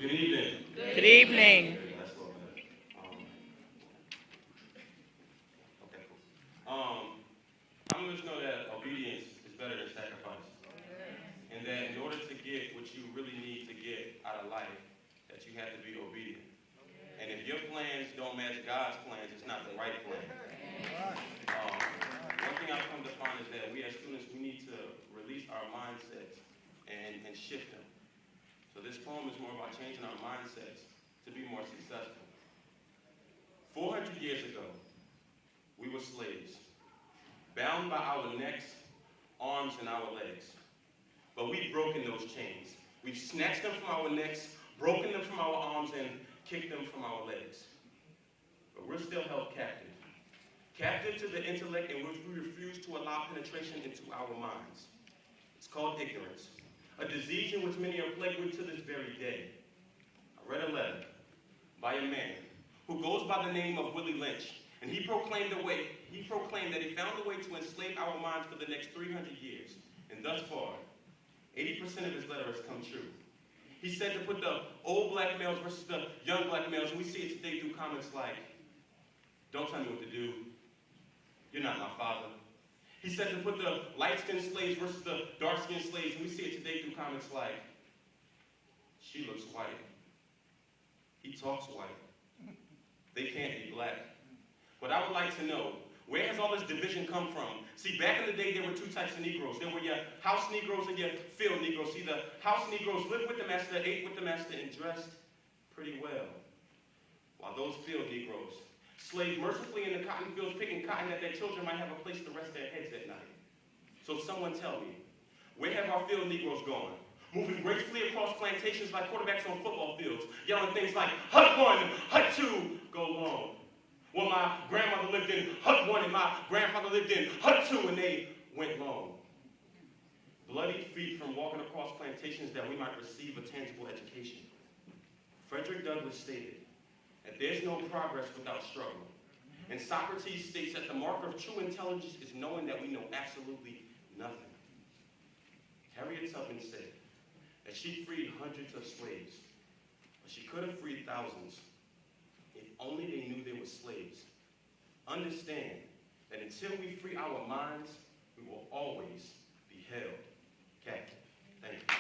Good evening. Good evening. Okay, that's a little better. Okay, cool. How many of us know that obedience is better than sacrifice? And that in order to get what you really need to get out of life, that you have to be obedient. And if your plans don't match God's plans, it's not the right plan. One thing I've come to find is that we as students, we need to release our mindsets and shift them. So this poem is more about changing our mindsets to be more successful. 400 years ago, we were slaves, bound by our necks, arms, and our legs. But we've broken those chains. We've snatched them from our necks, broken them from our arms, and kicked them from our legs. But we're still held captive. Captive to the intellect in which we refuse to allow penetration into our minds. It's called ignorance, a disease in which many are plagued with to this very day. I read a letter by a man who goes by the name of Willie Lynch, and he proclaimed that he found a way to enslave our minds for the next 300 years. And thus far, 80% of his letter has come true. He said to put the old black males versus the young black males, and we see it today through comments like, "Don't tell me what to do. You're not my father." He said to put the light-skinned slaves versus the dark-skinned slaves, and we see it today through comments like, "She looks white. He talks white. They can't be black." But I would like to know, where has all this division come from? See, back in the day, there were two types of Negroes. There were your house Negroes and your field Negroes. See, the house Negroes lived with the master, ate with the master, and dressed pretty well. While those field Negroes slaved mercifully in the cotton fields, picking cotton that their children might have a place to rest their heads at night. So someone tell me, where have our field Negroes gone? Moving gracefully across plantations like quarterbacks on football fields, yelling things like, "Hut 1, Hut 2, go long." Well, my grandmother lived in Hut 1 and my grandfather lived in Hut 2, and they went long. Bloody feet from walking across plantations that we might receive a tangible education. Frederick Douglass stated that there's no progress without struggle. And Socrates states that the mark of true intelligence is knowing that we know absolutely nothing. Harriet Tubman said that she freed hundreds of slaves, but she could have freed thousands if only they knew they were slaves. Understand that until we free our minds, we will always be held captive. Thank you.